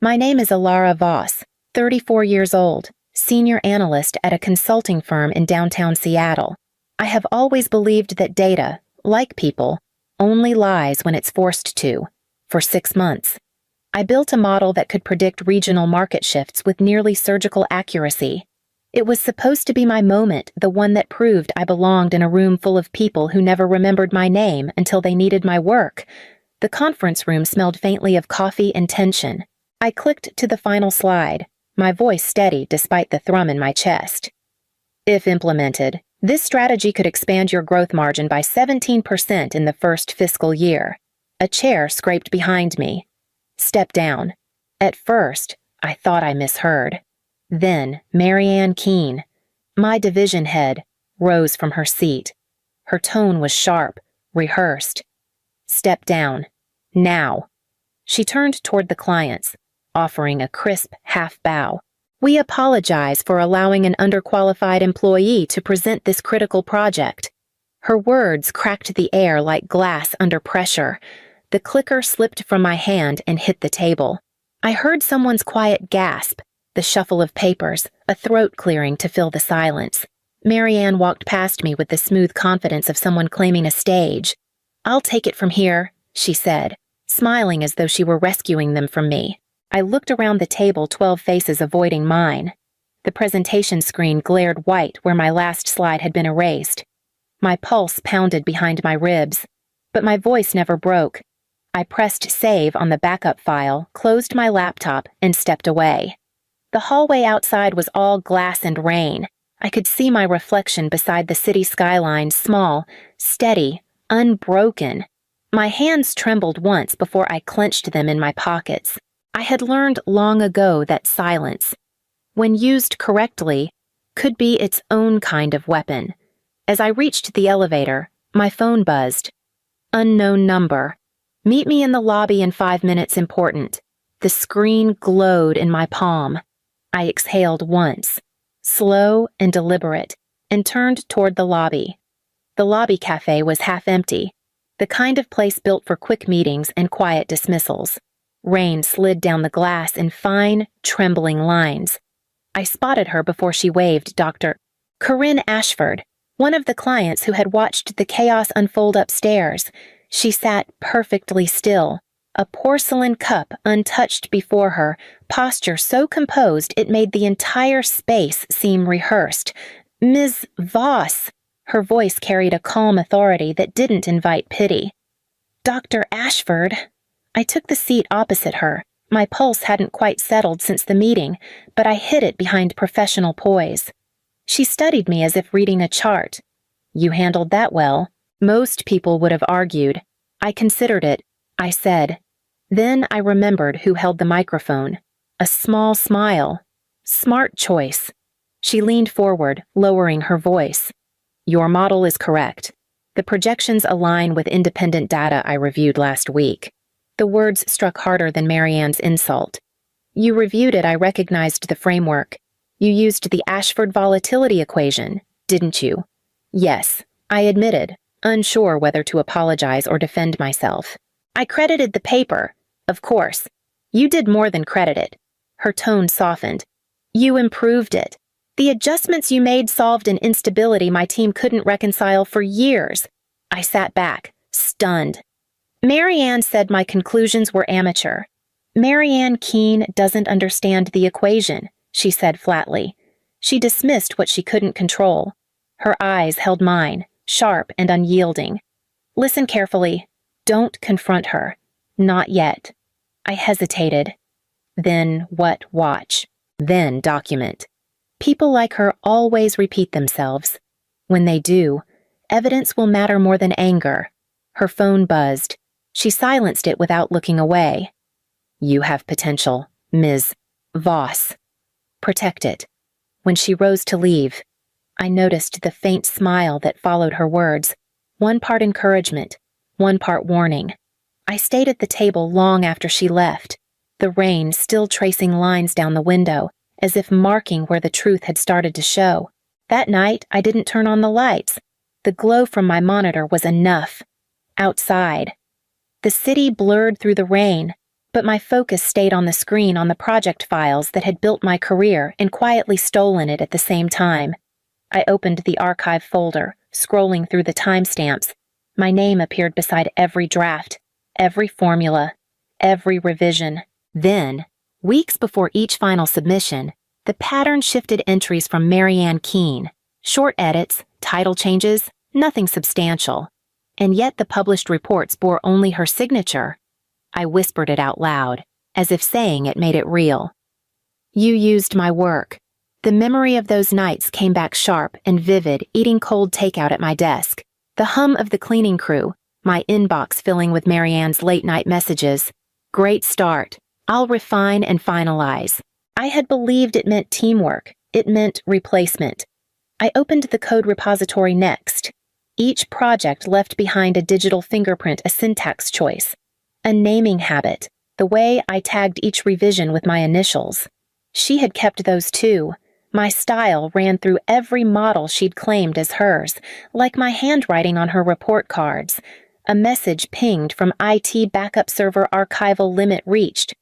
My name is Alara Voss, 34 years old, senior analyst at a consulting firm in downtown Seattle. I have always believed that data, like people, only lies when it's forced to. For 6 months, I built a model that could predict regional market shifts with nearly surgical accuracy. It was supposed to be my moment, the one that proved I belonged in a room full of people who never remembered my name until they needed my work. The conference room smelled faintly of coffee and tension. I clicked to the final slide, my voice steady despite the thrum in my chest. If implemented, this strategy could expand your growth margin by 17% in the first fiscal year. A chair scraped behind me. Step down. At first, I thought I misheard. Then, Marianne Keene, my division head, rose from her seat. Her tone was sharp, rehearsed. Step down. Now. She turned toward the clients, offering a crisp half-bow. We apologize for allowing an underqualified employee to present this critical project. Her words cracked the air like glass under pressure. The clicker slipped from my hand and hit the table. I heard someone's quiet gasp, the shuffle of papers, a throat clearing to fill the silence. Marianne walked past me with the smooth confidence of someone claiming a stage. "I'll take it from here," she said, smiling as though she were rescuing them from me. I looked around the table, 12 faces avoiding mine. The presentation screen glared white where my last slide had been erased. My pulse pounded behind my ribs, but my voice never broke. I pressed save on the backup file, closed my laptop, and stepped away. The hallway outside was all glass and rain. I could see my reflection beside the city skyline, small, steady, unbroken. My hands trembled once before I clenched them in my pockets. I had learned long ago that silence, when used correctly, could be its own kind of weapon. As I reached the elevator, my phone buzzed. Unknown number. Meet me in the lobby in 5 minutes, important. The screen glowed in my palm. I exhaled once, slow and deliberate, and turned toward the lobby. The lobby cafe was half empty, the kind of place built for quick meetings and quiet dismissals. Rain slid down the glass in fine, trembling lines. I spotted her before she waved Dr. Corinne Ashford, one of the clients who had watched the chaos unfold upstairs. She sat perfectly still, a porcelain cup untouched before her, posture so composed it made the entire space seem rehearsed. "Ms. Voss," her voice carried a calm authority that didn't invite pity. "Dr. Ashford." I took the seat opposite her. My pulse hadn't quite settled since the meeting, but I hid it behind professional poise. She studied me as if reading a chart. "You handled that well." Most people would have argued. I considered it, I said. Then I remembered who held the microphone. A small smile. Smart choice. She leaned forward, lowering her voice. "Your model is correct. The projections align with independent data I reviewed last week." The words struck harder than Marianne's insult. "You reviewed it, I recognized the framework. You used the Ashford volatility equation, didn't you?" "Yes," I admitted, unsure whether to apologize or defend myself. "I credited the paper, of course. You did more than credit it." Her tone softened. "You improved it. The adjustments you made solved an instability my team couldn't reconcile for years." I sat back, stunned. Marianne said my conclusions were amateur. "Marianne Keene doesn't understand the equation," she said flatly. She dismissed what she couldn't control. Her eyes held mine, sharp and unyielding. "Listen carefully. Don't confront her. Not yet." I hesitated. "Then what? Watch. Then document." People like her always repeat themselves. When they do, evidence will matter more than anger. Her phone buzzed. She silenced it without looking away. "You have potential, Ms. Voss. Protect it." When she rose to leave, I noticed the faint smile that followed her words, one part encouragement, one part warning. I stayed at the table long after she left, the rain still tracing lines down the window, as if marking where the truth had started to show. That night, I didn't turn on the lights. The glow from my monitor was enough. Outside, the city blurred through the rain, but my focus stayed on the screen on the project files that had built my career and quietly stolen it at the same time. I opened the archive folder, scrolling through the timestamps. My name appeared beside every draft, every formula, every revision. Then, weeks before each final submission, the pattern shifted entries from Marianne Keene. Short edits, title changes, nothing substantial. And yet the published reports bore only her signature. I whispered it out loud, as if saying it made it real. You used my work. The memory of those nights came back sharp and vivid, eating cold takeout at my desk. The hum of the cleaning crew, my inbox filling with Marianne's late-night messages. Great start. I'll refine and finalize. I had believed it meant teamwork. It meant replacement. I opened the code repository next. Each project left behind a digital fingerprint, a syntax choice, a naming habit, the way I tagged each revision with my initials. She had kept those too. My style ran through every model she'd claimed as hers, like my handwriting on her report cards. A message pinged from IT backup server archival limit reached.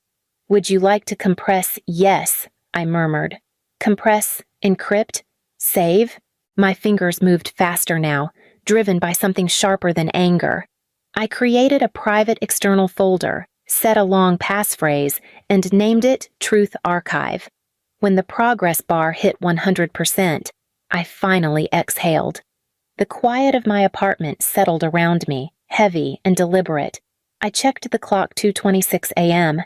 Would you like to compress? Yes, I murmured. Compress, encrypt, save? My fingers moved faster now, driven by something sharper than anger. I created a private external folder, set a long passphrase, and named it Truth Archive. When the progress bar hit 100%, I finally exhaled. The quiet of my apartment settled around me, heavy and deliberate. I checked the clock, 2:26 a.m.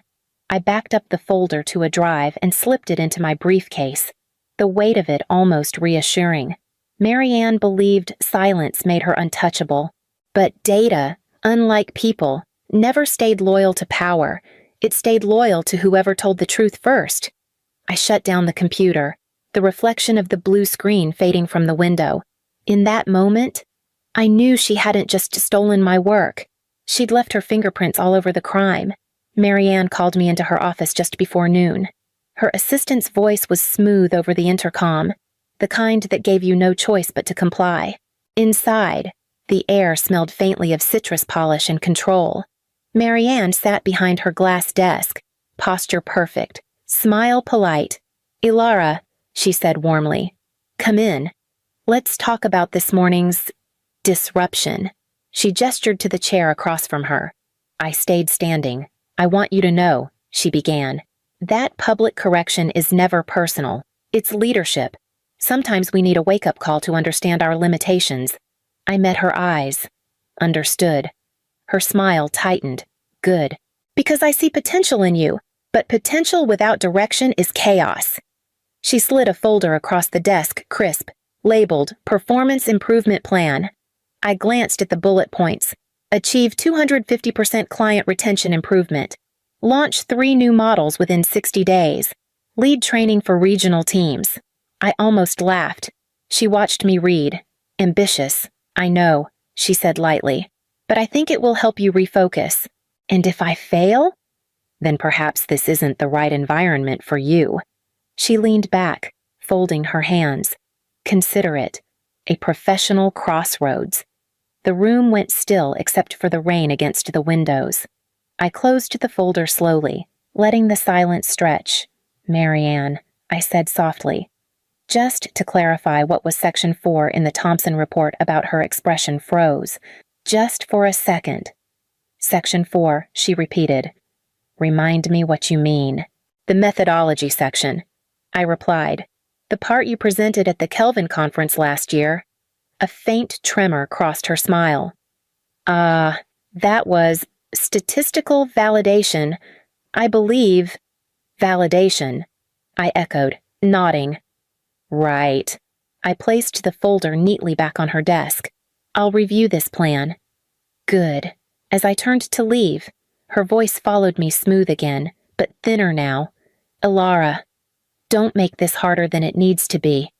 I backed up the folder to a drive and slipped it into my briefcase, the weight of it almost reassuring. Marianne believed silence made her untouchable. But data, unlike people, never stayed loyal to power. It stayed loyal to whoever told the truth first. I shut down the computer, the reflection of the blue screen fading from the window. In that moment, I knew she hadn't just stolen my work. She'd left her fingerprints all over the crime. Marianne called me into her office just before noon. Her assistant's voice was smooth over the intercom, the kind that gave you no choice but to comply. Inside, the air smelled faintly of citrus polish and control. Marianne sat behind her glass desk, posture perfect, smile polite. "Ilara," she said warmly, "come in. Let's talk about this morning's disruption." She gestured to the chair across from her. I stayed standing. "I want you to know," she began, "that public correction is never personal. It's leadership. Sometimes we need a wake-up call to understand our limitations." I met her eyes. Understood. Her smile tightened. "Good. Because I see potential in you, but potential without direction is chaos." She slid a folder across the desk, crisp, labeled Performance Improvement Plan. I glanced at the bullet points. Achieve 250% client retention improvement. Launch 3 new models within 60 days. Lead training for regional teams. I almost laughed. She watched me read. "Ambitious. I know," she said lightly. "But I think it will help you refocus. And if I fail? Then perhaps this isn't the right environment for you." She leaned back, folding her hands. "Consider it. A professional crossroads." The room went still except for the rain against the windows. I closed the folder slowly, letting the silence stretch. "Marianne," I said softly. Just to clarify what was Section 4 in the Thompson report about her expression froze. Just for a second. "Section 4, she repeated. "Remind me what you mean." "The methodology section," I replied. "The part you presented at the Kelvin conference last year." A faint tremor crossed her smile. That was statistical validation. I believe." "Validation," I echoed, nodding. "Right." I placed the folder neatly back on her desk. "I'll review this plan." "Good." As I turned to leave, her voice followed me smooth again, but thinner now. "Ilara, don't make this harder than it needs to be."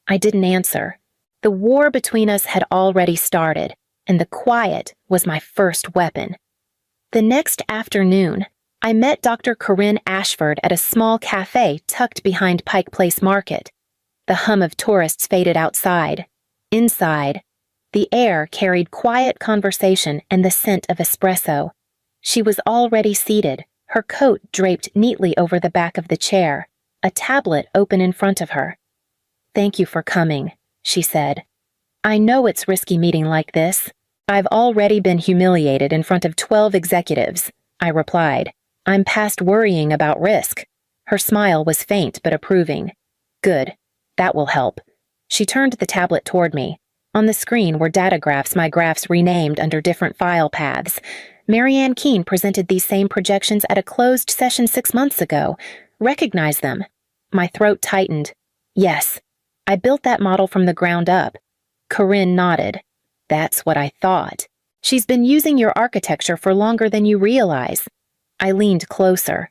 I didn't answer. The war between us had already started, and the quiet was my first weapon. The next afternoon, I met Dr. Corinne Ashford at a small cafe tucked behind Pike Place Market. The hum of tourists faded outside. Inside, the air carried quiet conversation and the scent of espresso. She was already seated, her coat draped neatly over the back of the chair, a tablet open in front of her. "Thank you for coming," she said. "I know it's risky meeting like this. I've already been humiliated in front of 12 executives," I replied. "I'm past worrying about risk." Her smile was faint but approving. "Good. That will help." She turned the tablet toward me. On the screen were data graphs, my graphs renamed under different file paths. Marianne Keene presented these same projections at a closed session 6 months ago. Recognize them. My throat tightened. Yes, I built that model from the ground up. Corinne nodded. That's what I thought. She's been using your architecture for longer than you realize. I leaned closer.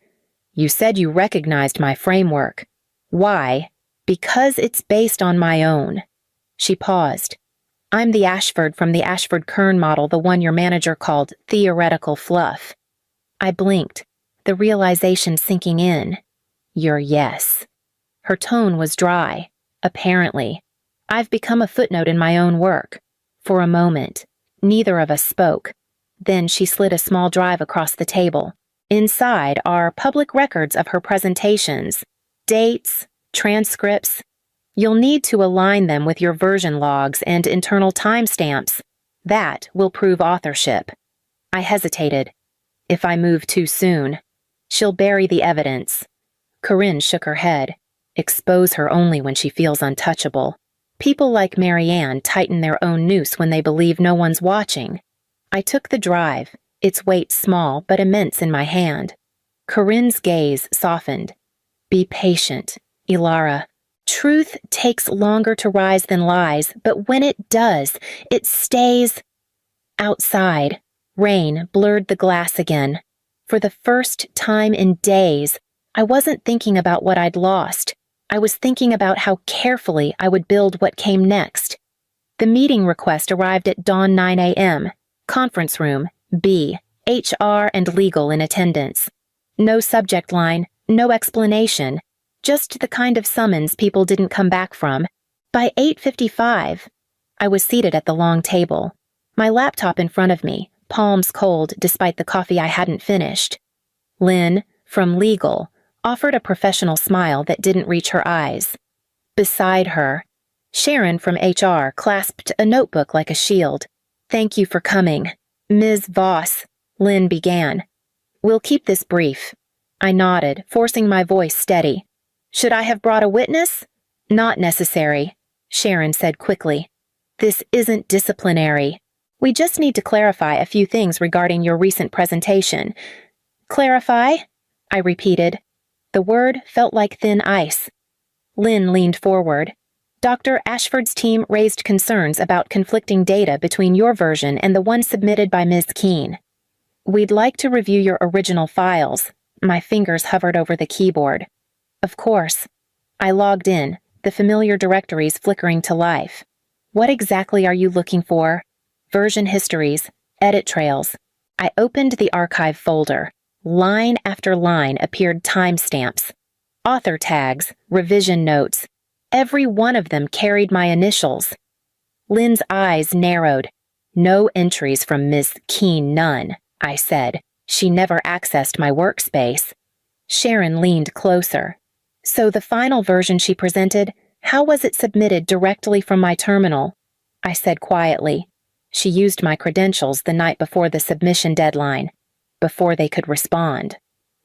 You said you recognized my framework. Why? Because it's based on my own. She paused. I'm the Ashford from the Ashford-Kern model, the one your manager called theoretical fluff. I blinked, the realization sinking in. Your yes. Her tone was dry. Apparently. I've become a footnote in my own work. For a moment, neither of us spoke. Then she slid a small drive across the table. Inside are public records of her presentations, dates, transcripts. You'll need to align them with your version logs and internal timestamps. That will prove authorship. I hesitated. If I move too soon, she'll bury the evidence. Corinne shook her head. Expose her only when she feels untouchable. People like Marianne tighten their own noose when they believe no one's watching. I took the drive, its weight small but immense in my hand. Corinne's gaze softened. Be patient, Ilara. Truth takes longer to rise than lies, but when it does, it stays. Outside, rain blurred the glass again. For the first time in days, I wasn't thinking about what I'd lost. I was thinking about how carefully I would build what came next. The meeting request arrived at dawn 9 a.m. Conference room, B, HR and legal in attendance. No subject line, no explanation. Just the kind of summons people didn't come back from. By 8:55, I was seated at the long table, my laptop in front of me, palms cold despite the coffee I hadn't finished. Lynn, from legal, offered a professional smile that didn't reach her eyes. Beside her, Sharon from HR clasped a notebook like a shield. "Thank you for coming. Ms. Voss," Lynn began. "We'll keep this brief." I nodded, forcing my voice steady. "Should I have brought a witness?" "Not necessary," Sharon said quickly. "This isn't disciplinary. We just need to clarify a few things regarding your recent presentation." "Clarify?" I repeated. The word felt like thin ice. Lynn leaned forward. "Dr. Ashford's team raised concerns about conflicting data between your version and the one submitted by Ms. Keene. We'd like to review your original files." My fingers hovered over the keyboard. "Of course." I logged in, the familiar directories flickering to life. "What exactly are you looking for?" "Version histories, edit trails." I opened the archive folder. Line after line appeared timestamps. Author tags, revision notes. Every one of them carried my initials. Lynn's eyes narrowed. "No entries from Miss Keene, none," I said. "She never accessed my workspace." Sharon leaned closer. "So the final version she presented, how was it submitted directly from my terminal?" I said quietly. She used my credentials the night before the submission deadline, before they could respond.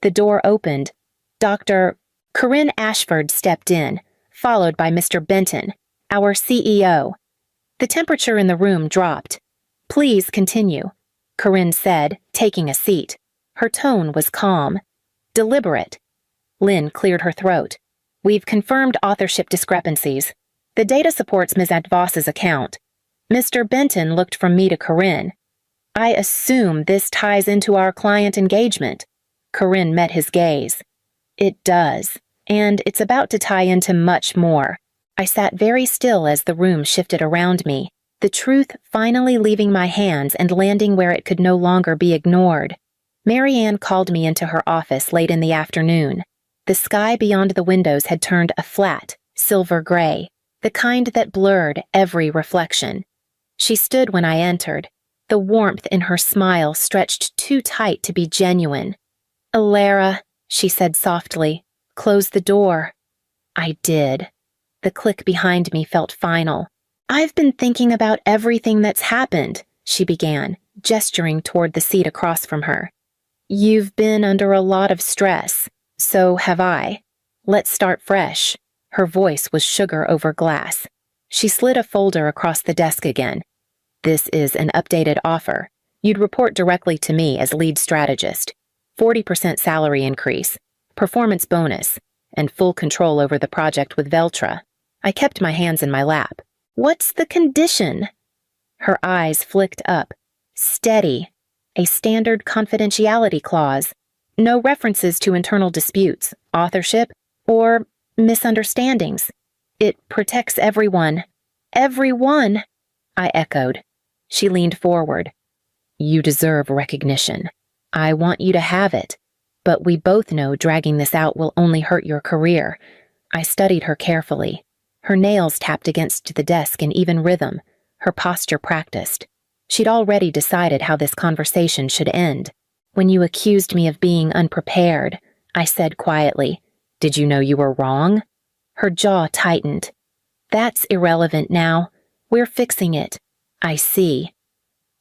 The door opened. Dr. Corinne Ashford stepped in, followed by Mr. Benton, our CEO. The temperature in the room dropped. "Please continue," Corinne said, taking a seat. Her tone was calm, deliberate. Lynn cleared her throat. "We've confirmed authorship discrepancies. The data supports Ms. Voss's account." Mr. Benton looked from me to Corinne. "I assume this ties into our client engagement." Corinne met his gaze. "It does, and it's about to tie into much more." I sat very still as the room shifted around me, the truth finally leaving my hands and landing where it could no longer be ignored. Marianne called me into her office late in the afternoon. The sky beyond the windows had turned a flat, silver gray, the kind that blurred every reflection. She stood when I entered, the warmth in her smile stretched too tight to be genuine. Alara, she said softly, close the door. I did. The click behind me felt final. I've been thinking about everything that's happened, she began, gesturing toward the seat across from her. You've been under a lot of stress. So have I. Let's start fresh. Her voice was sugar over glass. She slid a folder across the desk again. This is an updated offer. You'd report directly to me as lead strategist. 40% salary increase, performance bonus, and full control over the project with Veltra. I kept my hands in my lap. What's the condition? Her eyes flicked up. Steady. A standard confidentiality clause. No references to internal disputes, authorship, or misunderstandings. It protects everyone. Everyone, I echoed. She leaned forward. You deserve recognition. I want you to have it. But we both know dragging this out will only hurt your career. I studied her carefully. Her nails tapped against the desk in even rhythm, her posture practiced. She'd already decided how this conversation should end. When you accused me of being unprepared, I said quietly, did you know you were wrong? Her jaw tightened. That's irrelevant now. We're fixing it. I see.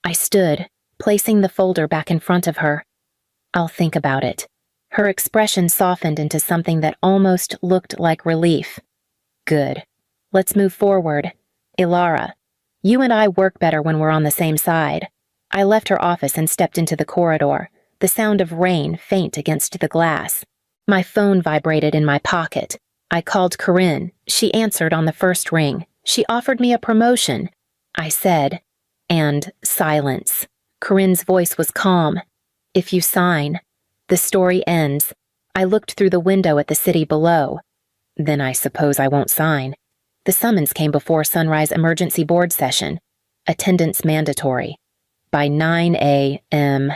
I stood, placing the folder back in front of her. I'll think about it. Her expression softened into something that almost looked like relief. Good. Let's move forward. Alara, you and I work better when we're on the same side. I left her office and stepped into the corridor, the sound of rain faint against the glass. My phone vibrated in my pocket. I called Corinne. She answered on the first ring. She offered me a promotion. I said, and silence. Corinne's voice was calm. If you sign, the story ends. I looked through the window at the city below. Then I suppose I won't sign. The summons came before sunrise emergency board session. Attendance mandatory. By 9 a.m.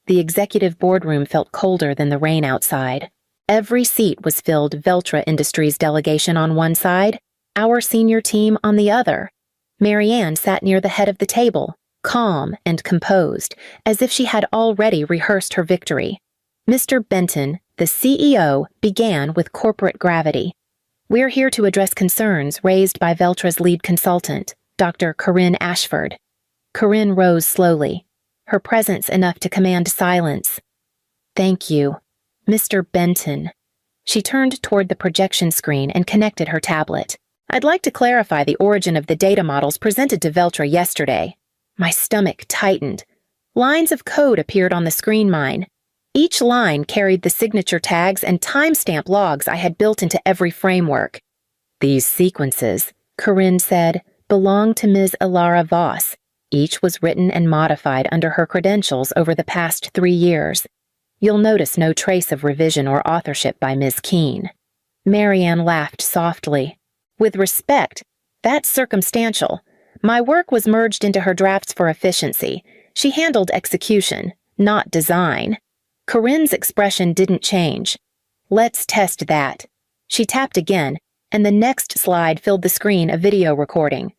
The executive boardroom felt colder than the rain outside. Every seat was filled. Veltra Industries delegation on one side, our senior team on the other. Marianne sat near the head of the table, calm and composed, as if she had already rehearsed her victory. Mr. Benton, the CEO, began with corporate gravity. We're here to address concerns raised by Veltra's lead consultant, Dr. Corinne Ashford. Corinne rose slowly, her presence enough to command silence. Thank you, Mr. Benton. She turned toward the projection screen and connected her tablet. I'd like to clarify the origin of the data models presented to Veltra yesterday. My stomach tightened. Lines of code appeared on the screen mine. Each line carried the signature tags and timestamp logs I had built into every framework. These sequences, Corinne said, belong to Ms. Alara Voss. Each was written and modified under her credentials over the past 3 years. You'll notice no trace of revision or authorship by Ms. Keene. Marianne laughed softly. With respect, that's circumstantial. My work was merged into her drafts for efficiency. She handled execution, not design. Corinne's expression didn't change. Let's test that. She tapped again, and the next slide filled the screen a video recording.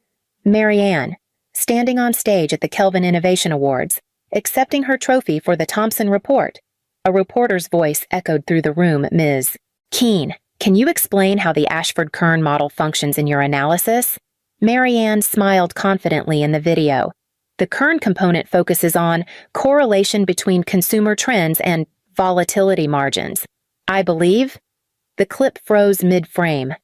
Marianne, standing on stage at the Kelvin Innovation Awards, accepting her trophy for the Thompson Report. A reporter's voice echoed through the room. Ms. Keene, can you explain how the Ashford-Kern model functions in your analysis? Marianne smiled confidently in the video. The Kern component focuses on correlation between consumer trends and volatility margins. I believe. The clip froze mid-frame.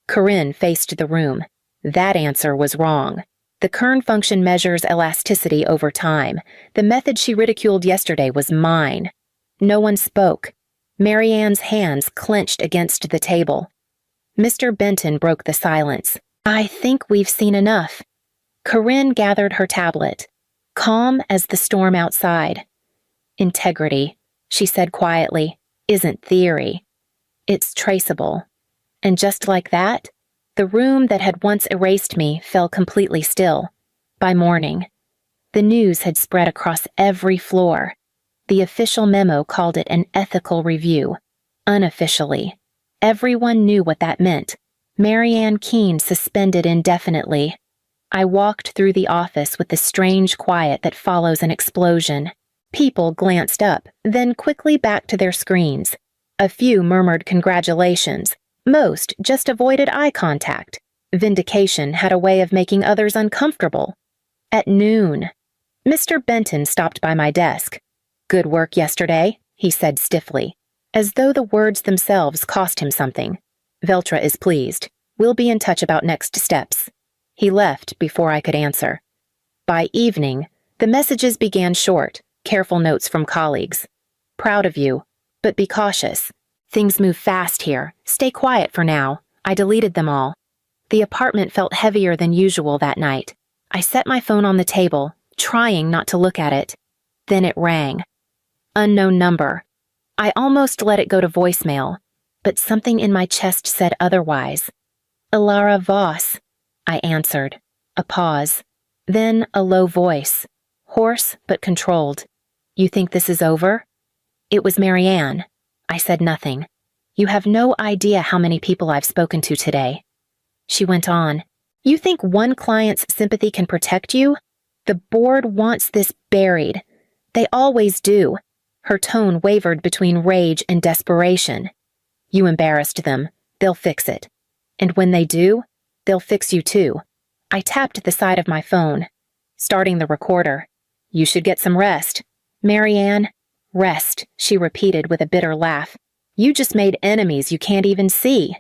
Corinne faced the room. That answer was wrong. The Kern function measures elasticity over time. The method she ridiculed yesterday was mine. No one spoke. Marianne's hands clenched against the table. Mr. Benton broke the silence. I think we've seen enough. Corinne gathered her tablet, calm as the storm outside. Integrity, she said quietly, isn't theory. It's traceable. And just like that, the room that had once erased me fell completely still. By morning, the news had spread across every floor. The official memo called it an ethical review. Unofficially, everyone knew what that meant. Marianne Keene suspended indefinitely. I walked through the office with the strange quiet that follows an explosion. People glanced up, then quickly back to their screens. A few murmured congratulations. Most just avoided eye contact. Vindication had a way of making others uncomfortable. At noon, Mr. Benton stopped by my desk. "Good work yesterday," he said stiffly, as though the words themselves cost him something. "Veltra is pleased. We'll be in touch about next steps." He left before I could answer. By evening, the messages began short, careful notes from colleagues. "Proud of you, but be cautious. Things move fast here. Stay quiet for now." I deleted them all. The apartment felt heavier than usual that night. I set my phone on the table, trying not to look at it. Then it rang. Unknown number. I almost let it go to voicemail, but something in my chest said otherwise. "Ilara Voss," I answered. A pause. Then a low voice. Hoarse but controlled. "You think this is over?" It was Marianne. I said nothing. "You have no idea how many people I've spoken to today." She went on. "You think one client's sympathy can protect you? The board wants this buried. They always do." Her tone wavered between rage and desperation. "You embarrassed them. They'll fix it. And when they do, they'll fix you too." I tapped the side of my phone, starting the recorder. "You should get some rest." "Marianne, rest," she repeated with a bitter laugh. "You just made enemies you can't even see."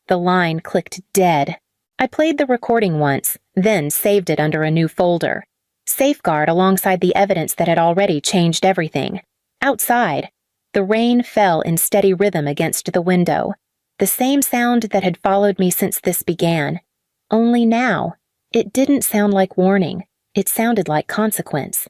The line clicked dead. I played the recording once, then saved it under a new folder. Safeguard alongside the evidence that had already changed everything. Outside, the rain fell in steady rhythm against the window, the same sound that had followed me since this began. Only now, it didn't sound like warning. It sounded like consequence.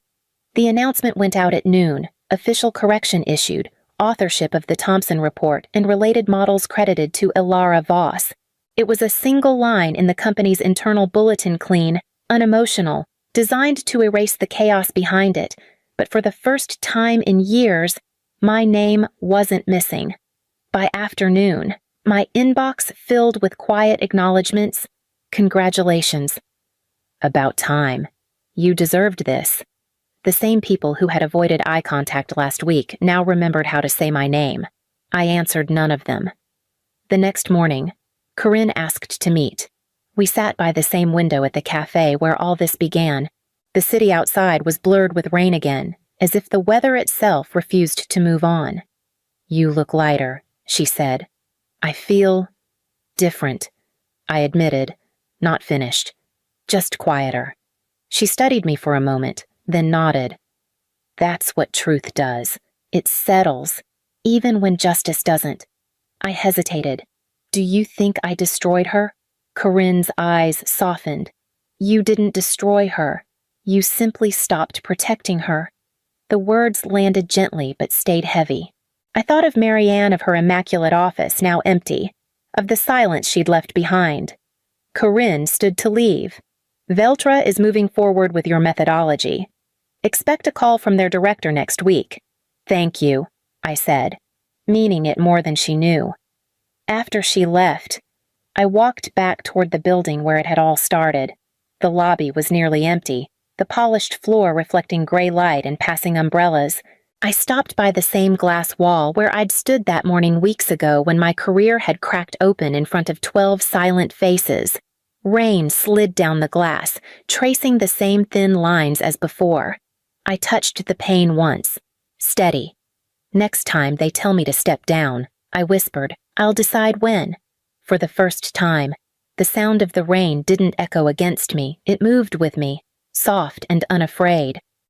The announcement went out at noon, official correction issued, authorship of the Thompson Report and related models credited to Ilara Voss. It was a single line in the company's internal bulletin, clean, unemotional, designed to erase the chaos behind it, but for the first time in years, my name wasn't missing. By afternoon, my inbox filled with quiet acknowledgments. "Congratulations." "About time. You deserved this." The same people who had avoided eye contact last week now remembered how to say my name. I answered none of them. The next morning, Corinne asked to meet. We sat by the same window at the cafe where all this began. The city outside was blurred with rain again, as if the weather itself refused to move on. "You look lighter," she said. "I feel different," I admitted, not finished, just quieter. She studied me for a moment, then nodded. "That's what truth does. It settles, even when justice doesn't." I hesitated. "Do you think I destroyed her?" Corinne's eyes softened. "You didn't destroy her. You simply stopped protecting her." The words landed gently but stayed heavy. I thought of Marianne, of her immaculate office, now empty, of the silence she'd left behind. Corinne stood to leave. "Veltra is moving forward with your methodology. Expect a call from their director next week." "Thank you," I said, meaning it more than she knew. After she left, I walked back toward the building where it had all started. The lobby was nearly empty, the polished floor reflecting gray light and passing umbrellas. I stopped by the same glass wall where I'd stood that morning weeks ago when my career had cracked open in front of 12 silent faces. Rain slid down the glass, tracing the same thin lines as before. I touched the pane once. "Steady. Next time they tell me to step down," I whispered. "I'll decide when." For the first time, the sound of the rain didn't echo against me. It moved with me, soft and unafraid.